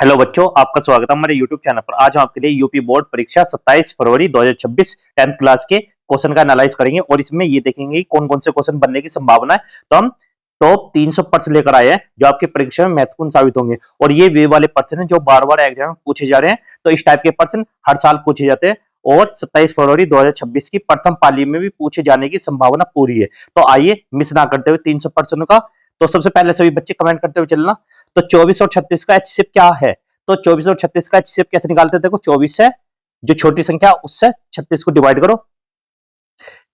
Hello बच्चों, आपका स्वागत है हमारे YouTube चैनल पर। आज हम आपके लिए यूपी बोर्ड परीक्षा 27 फरवरी 2026 10th क्लास के क्वेश्चन का एनालाइज करेंगे और इसमें ये देखेंगे कौन कौन से क्वेश्चन बनने की संभावना है। तो हम टॉप 300 प्रश्न लेकर आए हैं जो आपकी परीक्षा में महत्वपूर्ण साबित होंगे और ये वे वाले प्रश्न हैं जो बार बार एग्जाम में पूछे जा रहे हैं। तो इस टाइप के प्रश्न हर साल पूछे जाते हैं और 27 फरवरी 2026 की प्रथम पाली में भी पूछे जाने की संभावना पूरी है। तो आइए मिस ना करते हुए 300 प्रश्नों का। तो सबसे पहले सभी बच्चे कमेंट करते हुए चलना। तो 24 और 36 का HCF क्या है? तो 24 और 36 का HCF कैसे निकालते हैं? देखो 24 है जो छोटी संख्या उससे 36 को डिवाइड करो।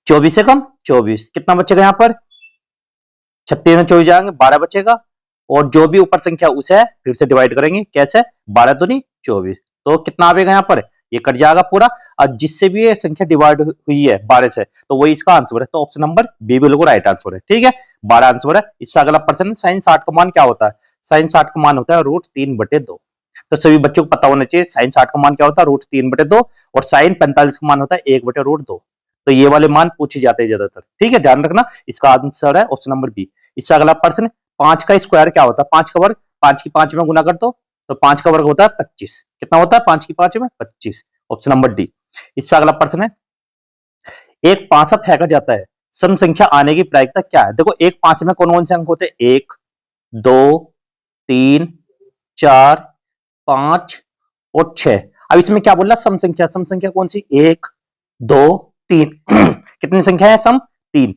24 से कम 24 कितना बचेगा? यहाँ पर 36 में 24 जाएंगे 12 बचेगा और जो भी ऊपर संख्या उसे फिर से डिवाइड करेंगे। कैसे? 12 दूनी 24। तो कितना आएगा यहाँ पर? ये कट जाएगा पूरा। और जिससे भी ये संख्या डिवाइड हुई है 12 से तो वही इसका आंसर है। तो ऑप्शन नंबर बी बिल्कुल राइट आंसर है। ठीक है, 12 आंसर है। इससे अगला प्रश्न, साइन 60 का मान क्या होता है? साइन 60 का मान होता है √3/2। तो सभी बच्चों को पता होना चाहिए साइन 60 का मान क्या होता है? √3/2 और साइन 45 का मान होता है 1/√2। तो ये वाले मान पूछे जाते हैं ज्यादातर। ठीक है, ध्यान रखना। इसका आंसर है ऑप्शन नंबर बी। इससे अगला प्रश्न, 5 का स्क्वायर क्या होता है? 5 का वर्ग 5 की 5 में गुना कर दो तो 5 का वर्ग होता है 25। कितना होता है 5 की 5 में? 25। Option number D. इससे अगला प्रश्न है, एक पांचा फेंका जाता है, सम संख्या आने की प्रायिकता क्या है? देखो एक पांच में कौन कौन से अंक होते हैं? 1 2 3 4 5 और 6। अब इसमें क्या बोल रहा? सम संख्या। सम संख्या कौन सी? 1 2 3 कितनी संख्या है? सम 3।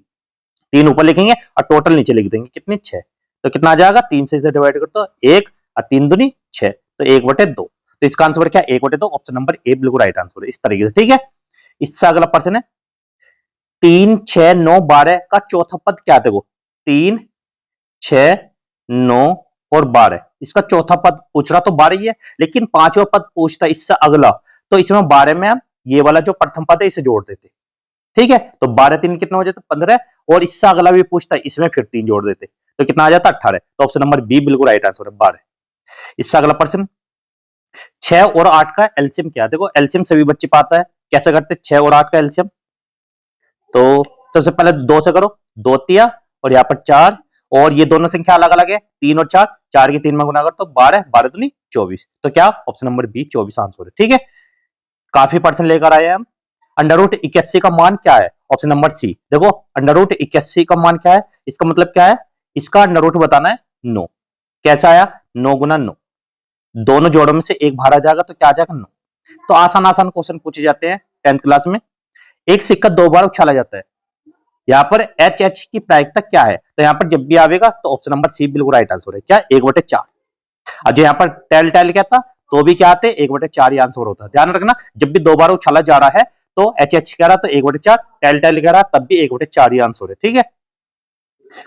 3 ऊपर लिखेंगे और टोटल नीचे लिख देंगे। कितनी? 6। तो कितना आ जाएगा? 3 से इसे डिवाइड कर दो 1 और 3 दूनी 6 तो 1/2। तो इसका आंसर क्या? 1/2। ऑप्शन नंबर ए बिल्कुल राइट आंसर है। इस तरीके से। ठीक है, इससे अगला प्रश्न है, 3 6 9 12 का चौथा पद क्या? देखो 3 6 9 और 12, इसका चौथा पद पूछ रहा तो 12 ही है, लेकिन पांचवा पद पूछता इससे अगला। तो इसमें 12 में हम ये वाला जो प्रथम पद है इसे जोड़ देते। ठीक है, तो 12 3 कितना हो जाता? 15 और इससे अगला भी पूछता इसमें फिर 3 जोड़ देते तो कितना आ जाता? 18। तो ऑप्शन नंबर बी बिल्कुल राइट आंसर है, 12। इससे अगला प्रश्न, 6 और 8 का एलसीएम क्या? देखो एलसीएम सभी बच्चे पाता है। कैसे करते? 6 और 8 का एलसीएम, तो सबसे पहले 2 से करो, 2 तिया और यहाँ पर 4 और ये दोनों संख्या अलग अलग है 3 और 4, 4 की 3 में गुना कर तो 12, 12 दूनी 24। तो क्या? ऑप्शन नंबर बी 24 आंसर है। ठीक है, काफी परसेंट लेकर आए हैं हम। √81 का मान क्या है? Option number C. देखो √81 का मान क्या है? इसका मतलब क्या है? इसका अंडर रूट बताना है 9। कैसा आया? 9 गुना 9, दोनों जोड़ों में से एक बाहर आ जाएगा तो क्या आ जाएगा? 9। तो आसान आसान क्वेश्चन पूछे जाते हैं 10th क्लास में। एक सिक्का 2 बार उछाला जाता है, यहाँ पर HH की प्रायिकता क्या है? तो यहाँ पर जब भी आवेगा तो ऑप्शन नंबर सी बिल्कुल राइट आंसर है। क्या? 1/4। और जो यहाँ पर टेल टेल क्या था तो भी क्या आते? 1/4 ही आंसर होता है। ध्यान रखना, जब भी 2 बार उछाला जा रहा है तो HH कह रहा तो 1/4, टेल टेल कह रहा तब भी 1/4 ही आंसर है। ठीक है,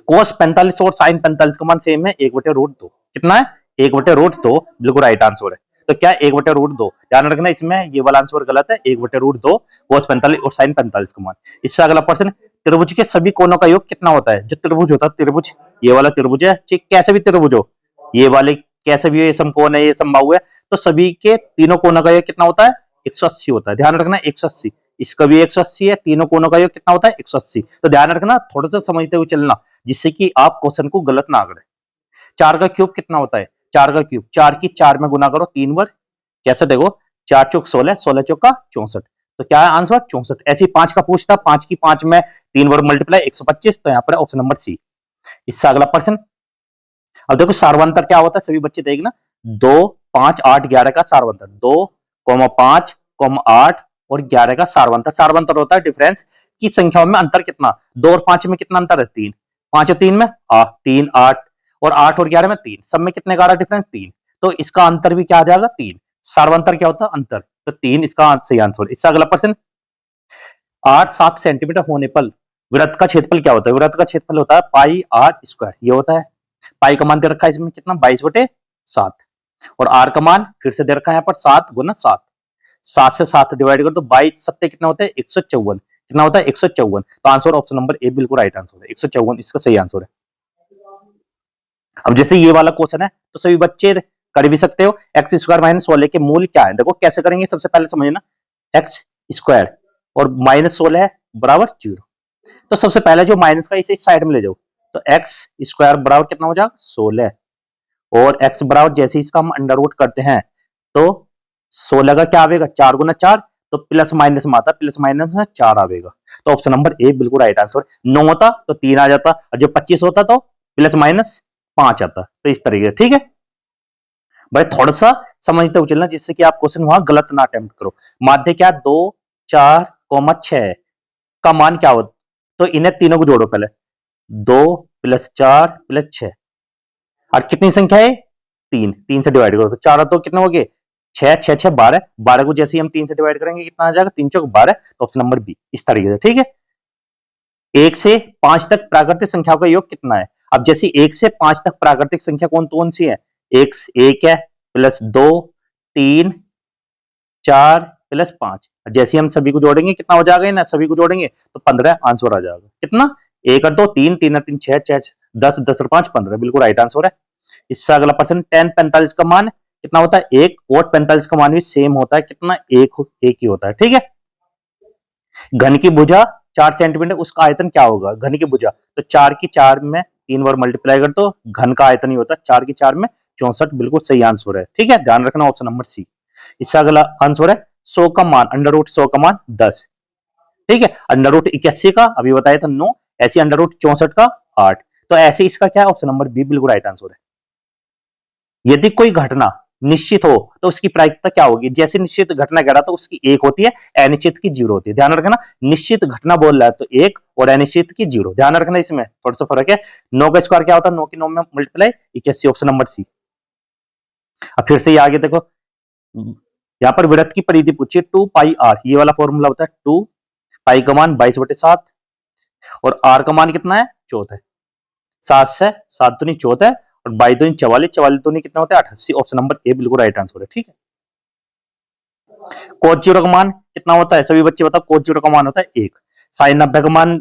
कोस 45 और साइन 45 का मान सेम है 1/√2। कितना है? 1/√2 बिल्कुल राइट आंसर है। तो क्या? 1/√2। ध्यान रखना इसमें ये वाला आंसर गलत है। 1/√2 कोस 45 और साइन 45 का मान। इससे अगला प्रश्न, त्रिभुज के सभी कोनों का योग कितना होता है? जो त्रिभुज होता है, त्रिभुज ये वाला त्रिभुज है, कैसे भी त्रिभुज हो, ये वाले कैसे भी, ये समकोण है, ये समबाहु है, तो सभी के तीनों कोनों का योग कितना होता है? 180 होता है। ध्यान रखना 180। इसका भी 180 है। तीनों कोनों का योग कितना होता है? 180। तो ध्यान रखना, थोड़ा सा समझते हुए चलना जिससे कि आप क्वेश्चन को गलत ना करें। 4 का क्यूब कितना होता है? 4 का क्यूब 4 की 4 में गुना करो 3 बार। कैसे? देखो 4 चौक 16, 16 चौका 64। तो क्या है आंसर? 64। ऐसे 5 का पूछता, 5 की 5 में 3 बार मल्टीप्लाई 125। तो यहाँ पर ऑप्शन नंबर सी। इससे अगला प्रश्न, अब देखो सार्वंतर क्या होता है सभी बच्चे देखना। 2 5 8 11 का सार्वंतर, 2 5 8 और 11 का सार्वंतर। सार्वंतर होता है डिफरेंस की संख्याओं में अंतर कितना। 2 और 5 में कितना अंतर है? 3। 5 और 3 में 3 8 और 8 और 11 में 3, सब में कितने का डिफरेंस? 3। तो इसका अंतर भी क्या आ जाएगा? 3। सार्वंतर क्या होता है? अंतर। तो 3 इसका सही आंसर। इससे अगला प्रश्न, 8 7 सेंटीमीटर होने पर वृत्त का क्षेत्रफल क्या होता है? वृत्त का क्षेत्रफल होता है पाई r स्क्वायर। ये होता है, पाई का मान दे रखा है इसमें कितना? 22/7 और आर का मान फिर से दे रखा है यहाँ पर 7 गुना 7। 7 से 7 डिवाइड कर दो 22 सत्ते कितना होता है? 154। कितना होता है? 154। तो आंसर ऑप्शन नंबर ए बिल्कुल राइट आंसर है। 154 इसका सही आंसर है। अब जैसे ये वाला क्वेश्चन है तो सभी बच्चे कर भी सकते हो। एक्स स्क्वायर माइनस 16 के मूल क्या है? देखो कैसे करेंगे, सबसे पहले समझना। एक्स स्क्वायर और माइनस 16 है बराबर 0। तो सबसे पहले जो माइनस का इसे इस साइड में ले जाओ तो एक्स स्क्वायर बराबर कितना हो जाएगा? 16 और x बराबर जैसे इसका हम अंडर रूट करते हैं तो 16 का क्या आवेगा, 4 गुना 4, तो प्लस माइनस में आता, प्लस माइनस में 4 आवेगा। तो ऑप्शन नंबर ए बिल्कुल राइट आंसर। 9 होता तो 3 आ जाता, और जब 25 होता तो प्लस माइनस 5 आता। तो इस तरीके से ठीक है भाई, थोड़ा सा समझते हुए चलना जिससे कि आप क्वेश्चन वहां गलत ना अटेम्प्ट करो। माध्य क्या, 2 4 6 का मान क्या होता, तो इन्हें तीनों को जोड़ो पहले, 2 प्लस 4 प्लस 6, और कितनी संख्या है, 3, 3 से डिवाइड करो तो 4 तो कितने हो गए, 6 6 6 12, 12 को जैसे ही हम 3 से डिवाइड करेंगे कितना आ जाएगा, 3 चौक 12। तो ऑप्शन नंबर बी इस तरीके से ठीक है। 1 से 5 तक प्राकृतिक संख्याओं का योग कितना है। अब जैसे 1 से 5 तक प्राकृतिक संख्या कौन कौन सी है, एक है, प्लस 2, 3, 4 प्लस 5, जैसे हम सभी को जोड़ेंगे कितना हो जाएगा ना, सभी को जोड़ेंगे तो 15 आंसर आ जाएगा। कितना, 1 और 2 3, 3 और 3 6, 6 10, 10 और 5 15, बिल्कुल राइट आंसर है। इससे अगला प्रश्न, 10 45 का मान कितना होता है, 1, और 45 का मान भी सेम होता है, कितना, एक ही होता है ठीक है। घन की भुजा 4 सेंटीमीटर, उसका आयतन क्या होगा, घन की भुजा, तो 4 की 4 में 3 बार मल्टीप्लाई कर दो, घन का आयतन ही होता है 4 की 4 में 64, बिल्कुल सही आंसर है ठीक है, ध्यान रखना ऑप्शन नंबर सी। इसका अगला आंसर है 100 का मान, अंडर रूट 100 का मान 10 ठीक है, अंडर रूट 81 का अभी बताया था 9, ऐसे अंडर रूट 64 का 8, तो ऐसे इसका क्या है, ऑप्शन नंबर बी बिल्कुल राइट आंसर है। यदि कोई घटना निश्चित हो तो उसकी प्रायिकता क्या होगी, जैसे निश्चित घटना कह रहा तो उसकी 1 होती है, अनिश्चित की 0 होती है, ध्यान रखना, निश्चित घटना बोल रहा है तो 1 और अनिश्चित की 0, ध्यान रखना, इसमें थोड़ा सा फर्क है। 9 का स्क्वायर क्या होता है, 9 की 9 में मल्टीप्लाई 81, ऑप्शन नंबर सी। अब फिर से ये आगे देखो, यहां पर वृत्त की परिधि पूछिए 2 पाई आर, ये वाला फॉर्मूला होता है, 2 पाई का मान 22/7 और आर का मान कितना है, 14 है, 7 से 7 दूनी 14 और 22 दूनी 44, 44 दूनी कितना होता है 88, ऑप्शन नंबर ए बिल्कुल राइट आंसर है ठीक है। कोस जीरो का मान कितना होता है, सभी बच्चे बताओ, कोस जीरो का मान होता है 1, साइन 90 का मान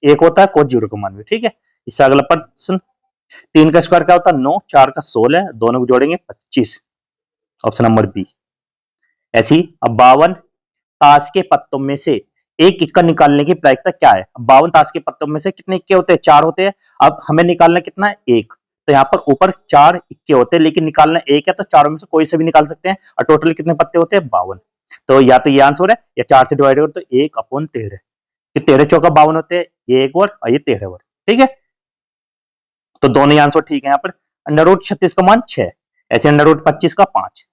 1 होता है, कोस जीरो का मान भी ठीक है। इससे अगला प्रश्न, 3 का स्क्वायर क्या होता है 9, 4 का 16, दोनों को जोड़ेंगे 25, ऑप्शन नंबर बी। ऐसी अब 52 ताश के पत्तों में से एक इक्का निकालने की प्रायिकता क्या है, 52 ताश के पत्तों में से कितने इक्के होते हैं, 4 होते हैं, अब हमें निकालना कितना है, 1, तो यहाँ पर ऊपर 4 इक्के होते हैं लेकिन निकालना 1 है, तो चारों में से कोई से भी निकाल सकते हैं, और टोटल कितने पत्ते होते हैं 52, तो या तो ये आंसर है या 4 से डिवाइड कर तो 1/13, 13 चौका 52 होते हैं, ये एक और ये 13 और ठीक है, तो दोनों ही आंसर ठीक है। यहाँ पर अंडर रूट 36 का मान 6, ऐसे अंडर रूट 25 का 5।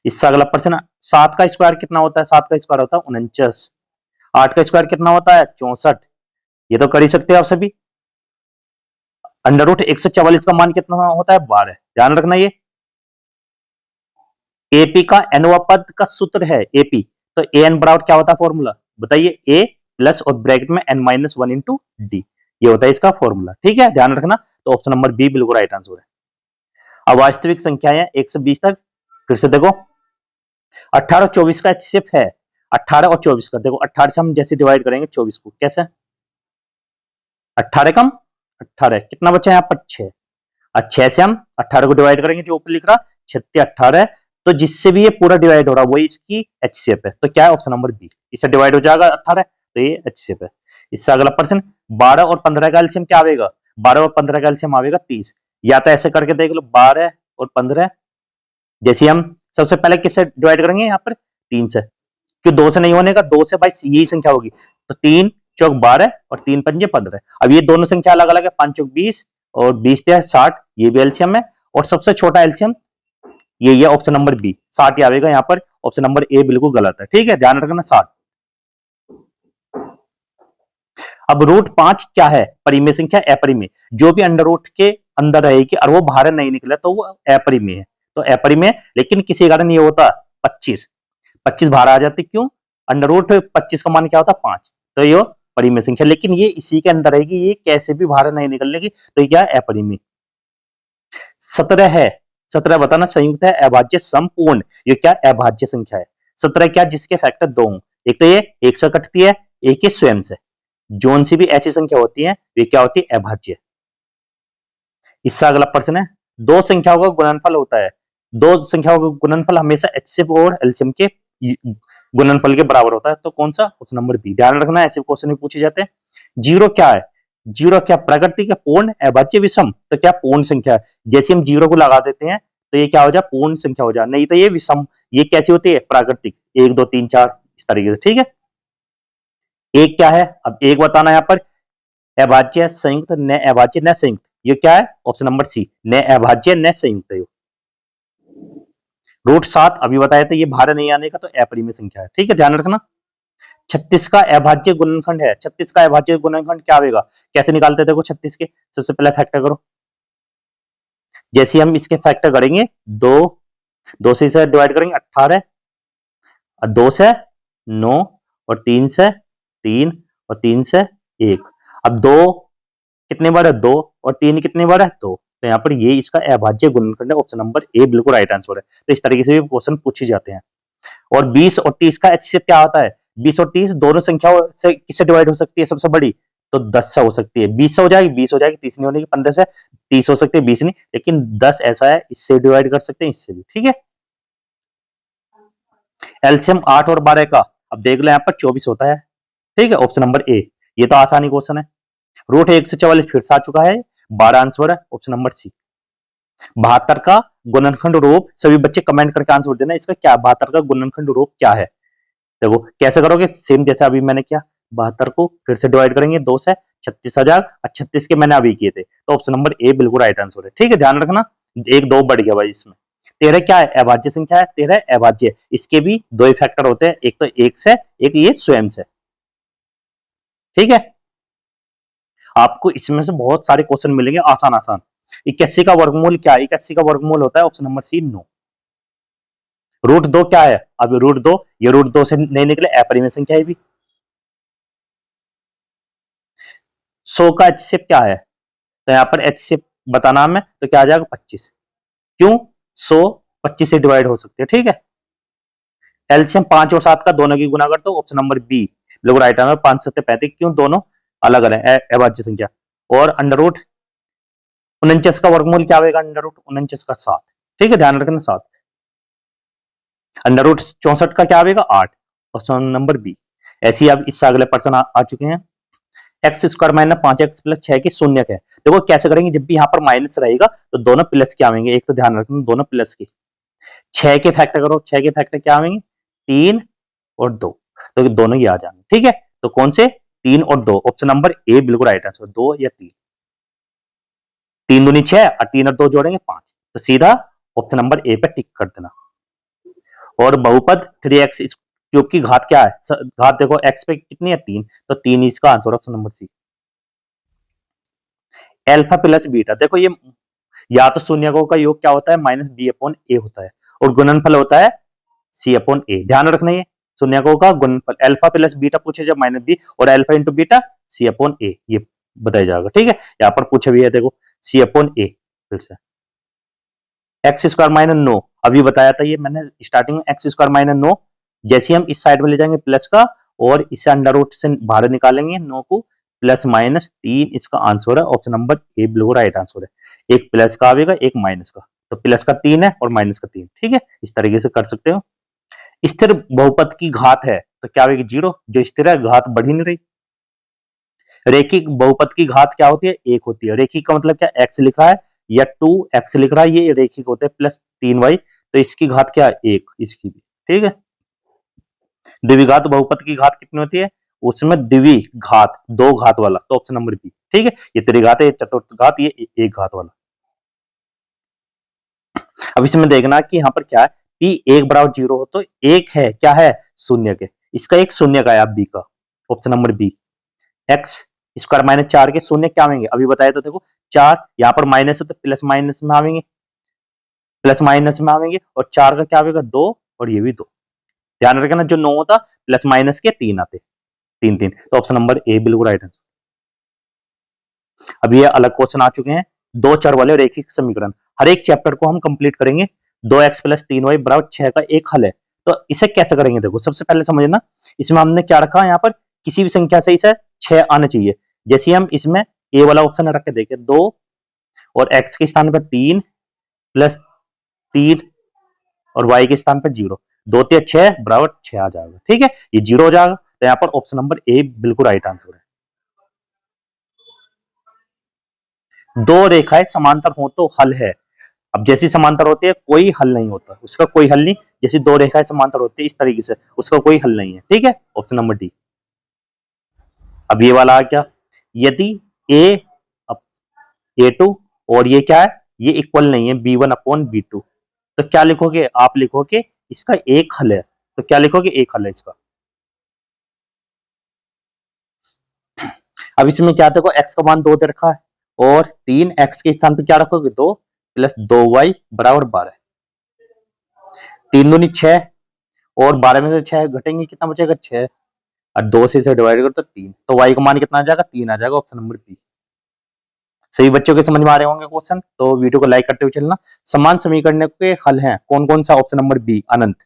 इससे अगला प्रश्न, 7 का स्क्वायर कितना होता है, 7 का स्क्वायर होता है 49, 8 का स्क्वायर कितना होता है 64, ये तो कर ही सकते हैं आप सभी। अंडर रूट 144 का मान कितना होता है 12, ध्यान रखना, ये एपी का एनवा पद का सूत्र है एपी, तो ए एन बराबर क्या होता है फॉर्मूला बताइए, ए प्लस और ब्रैकेट में n माइनस 1 इंटू डी, ये होता है इसका फॉर्मूला ठीक है, ध्यान रखना, तो ऑप्शन नंबर बी बिल्कुल राइट आंसर है। अब वास्तविक संख्याएं 1 से 20 तक, फिर से देखो 18 और 24 का एचसीएफ है, 18 और 24 का, देखो 18 से हम जैसे डिवाइड करेंगे 24 को, कैसे 18 कम 18, कितना बचा यहाँ पर 6, और 6 से हम 18 को डिवाइड करेंगे, जो ऊपर लिख रहा 6 18, तो जिससे भी ये पूरा डिवाइड हो रहा है वही इसकी एचसीएफ है, तो क्या है ऑप्शन नंबर बी, इससे डिवाइड हो जाएगा 18, तो ये एचसीएफ है। इससे अगला प्रश्न, 12 और 15 का एलसीएम क्या आएगा, 12 और 15 का एलसीएम आएगा 30, या तो ऐसे करके देख लो 12 और 15, जैसे हम सबसे पहले किससे डिवाइड करेंगे यहाँ पर 3 से, क्यों 2 से नहीं होने का, 2 से भाई यही संख्या होगी, तो 3 चौक 12 और 3 पंजे 15, अब ये दोनों संख्या अलग अलग है, 5 चौक 20 और 20 60, ये भी एलसीएम है, और सबसे छोटा एलसीएम ये ऑप्शन नंबर बी 60 ही आएगा, यहाँ पर ऑप्शन नंबर ए बिल्कुल गलत है ठीक है, ध्यान रखना 60। अब रूट 5 क्या है, परिमेय संख्या अपरिमेय, जो भी अंडर रूट के अंदर रहेगी और वो बाहर नहीं निकला तो वो अपरिमेय है, तो अपरिमेय, लेकिन किसी कारण ये होता 25 बाहर आ जाती, क्यों, अंडर रूट 25 का मान क्या होता 5, तो ये परिमेय संख्या, लेकिन ये इसी के अंदर रहेगी, ये कैसे भी बाहर नहीं निकलने की, तो क्या अपरिमेय। 17 है, 17 बताना संयुक्त है अभाज्य संपूर्ण, ये क्या अभाज्य संख्या है, 17 क्या जिसके फैक्टर 2 हों, एक तो ये 1 से कटती है, एक ये स्वयं से, जोन सी भी ऐसी संख्या होती है वे क्या होती है अभाज्य। इससे अगला प्रश्न है, दो संख्याओं का गुणनफल होता है, दो संख्याओं का गुणनफल हमेशा एचसीएफ और एलसीएम के गुणनफल के बराबर होता है, तो कौन सा, ऑप्शन नंबर बी, ध्यान रखना ऐसे क्वेश्चन पूछे जाते हैं। जीरो क्या है, जीरो क्या प्राकृतिक है, पूर्ण, अभाज्य, विषम, तो क्या पूर्ण संख्या है। जैसे हम जीरो को लगा देते हैं तो ये क्या हो जाए, पूर्ण संख्या हो जाए, नहीं तो ये विषम। ये कैसी होती है, प्राकृतिक, 1 2 3 4 इस तरीके से, ठीक है। एक क्या है, अब एक बताना यहाँ पर, अभाज्य, संयुक्त, न अभाज्य, न संयुक्त, ये क्या है, ऑप्शन नंबर सी, न अभाज्य न संयुक्त है। √7 अभी बताया था, ये बाहर नहीं आने का, तो अपरिमेय संख्या है, ठीक है, ध्यान रखना। 36 का अभाज्य गुणनखंड है, 36 का अभाज्य गुणनखंड क्या होगा, कैसे निकालते थे देखो 36 के, सबसे पहले फैक्टर करो। जैसे हम इसके फैक्टर करेंगे, दो से इसे डिवाइड करेंगे 18, और 2 से 9, और 3 से 3, और 3 से 1। अब 2 कितने बार है, 2, और 3 कितने बार है, 2। तो यहाँ पर ये इसका अभाज्य गुणनखंड है, ऑप्शन नंबर ए बिल्कुल राइट आंसर है। तो इस तरीके से भी क्वेश्चन पूछे जाते हैं। और 20 और 30 का HCF क्या होता है, 20 और 30 दोनों संख्याओं से किससे डिवाइड हो सकती है सबसे बड़ी, तो 10 से हो सकती है। 20 से हो जाएगी, 20 हो जाएगी, 30 नहीं होने की, 15 से 30 हो सकती है, 20 नहीं, लेकिन 10 ऐसा है, इससे डिवाइड कर सकते हैं, इससे भी, ठीक है। एलसीएम 8 और 12 का, अब देख लो यहाँ पर 24 होता है, ठीक है, ऑप्शन नंबर ए। ये तो आसानी क्वेश्चन है। √144 फिर से आ चुका है, 12 आंसर है, ऑप्शन नंबर सी। 72 का गुणनखंड रूप, सभी बच्चे कमेंट करके आंसर देना, इसका क्या 72 का गुणनखंड रूप क्या है। देखो कैसे करोगे, सेम जैसे अभी मैंने किया, 72 को फिर से डिवाइड करेंगे 2 से, 36 आ जाएगा, 36 के मैंने अभी किए थे, तो ऑप्शन नंबर ए बिल्कुल राइट आंसर है, ठीक है, ध्यान रखना। 1 2 बढ़ गया भाई इसमें। 13 क्या है, अभाज्य संख्या है, 13 अभाज्य, इसके भी दो ही फैक्टर होते हैं, एक तो एक से, एक ये स्वयं से, ठीक है। आपको इसमें से बहुत सारे क्वेश्चन मिलेंगे आसान आसान। 81 का वर्गमूल क्या है, 81 का वर्गमूल होता है ऑप्शन नंबर सी 9। √2 क्या है, अब √2, ये √2 से नहीं निकले, अपरिमेय संख्या है भी। 100 का HCF क्या है, तो यहाँ पर HCF बताना हमें, तो क्या आ जाएगा 25। क्यों, 100 25 से डिवाइड हो सकते हैं, ठीक है। एलसीएम 5 और 7 का दोनों की गुना कर दो, ऑप्शन नंबर बी बिल्कुल राइट आंसर। 5 7 35, क्यों, दोनों अलग अलग है, अभाज्य संख्या। और √49 का वर्गमूल क्या होगा, √49 का 7, ठीक है, ध्यान रखना 7। √64 का क्या आएगा, 8, ऑप्शन नंबर बी। ऐसे ही अब इससे अगले पर्सन आ चुके हैं। x² माइनस 5x प्लस 6 की शून्य है। देखो कैसे करेंगे, जब भी यहाँ पर माइनस रहेगा तो दोनों प्लस के आएंगे, एक तो ध्यान रखना दोनों प्लस के। 6 के फैक्टर करो, 6 के फैक्टर क्या आएंगे, 3 और 2, तो दोनों ये आ जाएंगे, ठीक है। तो कौन से, 3 और 2, ऑप्शन नंबर ए बिल्कुल राइट आंसर, 2 या 3। 3 दूनी 6 और 3 और 2 जोड़ेंगे 5, तो सीधा ऑप्शन नंबर ए पे टिक कर देना। और बहुपद 3x क्यूब की घात क्या है, घात देखो x पे कितनी है, 3, तो 3 इसका answer, option number C. Alpha plus beta, देखो ये या तो शून्यकों का योग क्या होता है, -b/a होता है, और गुणनफल होता है c/a। ध्यान रखना, ये शून्यकों का गुणनफल, अल्फा प्लस बीटा पूछे जब -b, और अल्फा इंटू बीटा c/a, ये बताया जाएगा, ठीक है। यहाँ पर पूछे भी है, देखो c/a, फिर से x² माइनस 9, अभी बताया था ये मैंने स्टार्टिंग में, x² माइनस 9, जैसे हम इस साइड में ले जाएंगे प्लस का, और इसे अंडर रूट से बाहर निकालेंगे 9 को, +-3 इसका आंसर है, ऑप्शन नंबर ए बिल्कुल राइट आंसर है। एक प्लस का आएगा, एक माइनस का, तो प्लस का 3 है और माइनस का 3, ठीक है, इस तरीके से कर सकते हो। स्थिर बहुपद की घात है तो क्या आएगी, 0, जो स्थिर है घात बढ़ ही नहीं रही। रेखिक बहुपद की घात क्या होती है, 1 होती है। रेखिक का मतलब क्या, x लिखा है या 2x लिख रहा है, ये रेखिक होते हैं, +3y, तो इसकी घात क्या है, 1, इसकी भी, ठीक है। द्विघात बहुपद की घात कितनी होती है, उसमें द्विघात 2 घात वाला, तो ऑप्शन नंबर बी, ठीक है। ये त्रिघात है, चतुर्थ घात, ये 1 घात वाला। अब इसमें देखना कि यहाँ पर क्या है, p 1 बराबर 0 हो तो 1 है, क्या है, शून्य के, इसका एक शून्य का है, आप बी का, option number B. x² minus 4 के शून्य क्या आएंगे, अभी बताया तो देखो 4, यहाँ पर माइनस है तो प्लस माइनस में आएंगे, प्लस माइनस में आएंगे, और 4 का क्या आएगा, 2, और ये भी 2। ध्यान रखना, जो 9 होता प्लस माइनस के 3 आते, 3 3, तो ऑप्शन नंबर ए बिल्कुल राइट आंसर। अब ये अलग क्वेश्चन आ चुके हैं, दो चर वाले रेखिक समीकरण, हर एक चैप्टर को हम कंप्लीट करेंगे। 2x + 3y बराबर 6 का एक हल है, तो इसे कैसे करेंगे, देखो सबसे पहले समझना, इसमें हमने क्या रखा, यहाँ पर किसी भी संख्या से इसे 6 आना चाहिए। जैसे हम इसमें ए वाला ऑप्शन रख के देखें, 2 और x के स्थान पर 3 + 3 और y के स्थान पर 0, 2 3 6 बराबर 6 आ जाएगा, ठीक है, ये 0 हो जाएगा, तो यहाँ पर ऑप्शन नंबर ए बिल्कुल राइट आंसर है। दो रेखाएं समांतर हो तो हल है। अब जैसी समांतर होती है कोई हल नहीं होता, उसका कोई हल नहीं। जैसी दो रेखाएं समांतर होती है इस तरीके से, उसका कोई हल नहीं है। ठीक है, ऑप्शन नंबर डी। अब ये वाला आ क्या, यदि ए ए टू और ये क्या है, ये इक्वल नहीं है B1/B2, तो क्या लिखोगे आप, लिखोगे इसका एक हल है। तो क्या लिखोगे, एक हल है इसका। अब इसमें क्या देखो, x का मान 2 दे रखा है और 3 x के स्थान पे क्या रखोगे, 2 प्लस 2y बराबर 12। 3 दूनी 6 और 12 में से 6 घटेंगे, कितना बचेगा 6, और 2 से इसे डिवाइड करो तो 3, तो y का मान कितना आ जाएगा, 3 आ जाएगा। Option number B. सभी बच्चों के समझ में आ रहे होंगे क्वेश्चन, तो वीडियो को लाइक करते हुए चलना। समान समीकरण के हल हैं कौन कौन सा, ऑप्शन नंबर बी अनंत।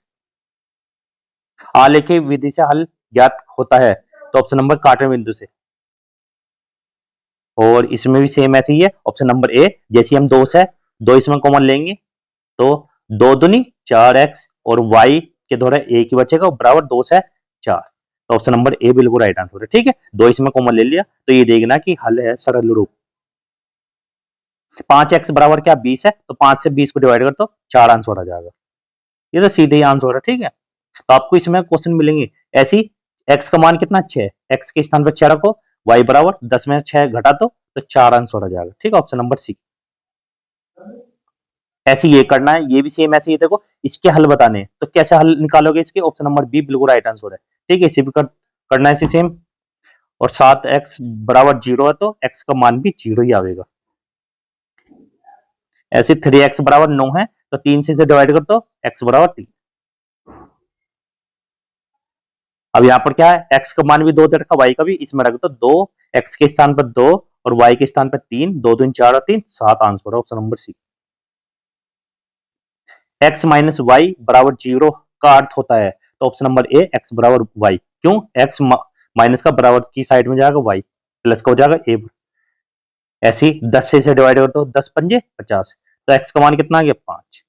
आलेखी विधि से हल ज्ञात होता है, तो ऑप्शन नंबर काटे बिंदु से। और इसमें भी सेम ऐसे ही है, ऑप्शन नंबर ए। जैसे हम 2 से 2 इसमें कॉमन लेंगे तो 2 दूनी 4x और y के द्वारा एक ही बचेगा बराबर 2 से 4, तो ऑप्शन नंबर ए बिल्कुल राइट आंसर है। ठीक है, 2 इसमें कॉमन ले लिया, तो ये देखना कि हल है सरल रूप। 5x बराबर क्या 20 है, तो 5 से 20 को डिवाइड कर तो 4 आंसर आ जाएगा। ये तो सीधे ही आंसर है। ठीक है, तो आपको इसमें क्वेश्चन मिलेंगे ऐसी, x का मान कितना 6, x के स्थान पर 6 रखो, y बराबर 10 में 6 घटा तो 4 आंसर आ जाएगा। ठीक है, ऑप्शन नंबर सी। ऐसे ये करना है, ये भी सेम ऐसे ही देखो, इसके हल बताने हैं तो कैसे हल निकालोगे इसके, ऑप्शन नंबर बी बिल्कुल राइट आंसर है। ठीक है, इसे भी करना है इसी सेम। और 7x बराबर 0 है तो x का मान भी 0 ही आएगा। ऐसे 3x बराबर 9 है तो 3 से इसे डिवाइड कर दो, x बराबर 3। अब यहाँ पर क्या है, x का मान भी 2 दे रखा, y का भी, इसमें रख दो 2, x के स्थान पर 2 और y के स्थान पर 3, 2 दूनी 4 और 3 7 आंसर है, option number C. x minus y बराबर 0 का अर्थ होता है, तो ऑप्शन नंबर ए x बराबर y। क्यों, x माइनस का बराबर की साइड में जाएगा y, प्लस का हो जाएगा a। ऐसी 10 से इसे डिवाइड कर दो, 10 पंजे 50, तो x का मान कितना आ गया 5,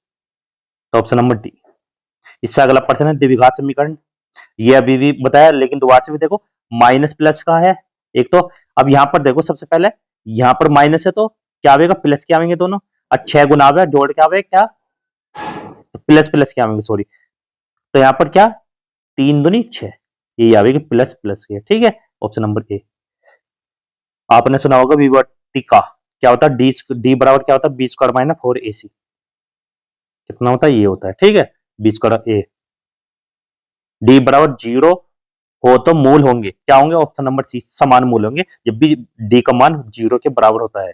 तो ऑप्शन नंबर डी। इससे अगला प्रश्न है द्विघात समीकरण। ये अभी भी बताया लेकिन दोबारा से भी देखो, माइनस प्लस का है एक तो। अब यहाँ पर देखो, सबसे पहले यहाँ पर माइनस है तो क्या आएगा, प्लस क्या आएंगे दोनों, और 6 गुना आवेगा, जोड़ के आवेगा क्या, तो प्लस प्लस क्या आवेंगे, सॉरी। तो यहाँ पर क्या, 3 दूनी 6, ये आवेगी प्लस प्लस के। ठीक है, ऑप्शन नंबर ए। आपने सुना होगा विवर्तिका क्या होता है, डी बराबर क्या होता है, बी स्क्वायर माइनस 4ac, कितना होता है, ये होता है। ठीक है, बी स्क्वायर ए। डी बराबर 0 हो तो मूल होंगे, क्या होंगे, ऑप्शन नंबर सी समान मूल होंगे, जब भी डी का मान 0 के बराबर होता है।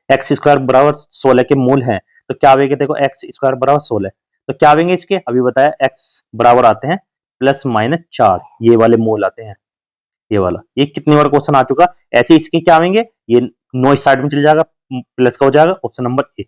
एक्स स्क्वायर बराबर 16 के मूल हैं, तो क्या आवेंगे, देखो एक्स स्क्वायर बराबर 16, तो क्या आवेंगे इसके, अभी बताया एक्स बराबर आते हैं प्लस माइनस 4, ये वाले मूल आते हैं, ये वाला। ये कितनी बार क्वेश्चन आ चुका, ऐसे इसके क्या आवेंगे, ये नो इस साइड में चल जाएगा, प्लस का हो जाएगा, ऑप्शन नंबर ए।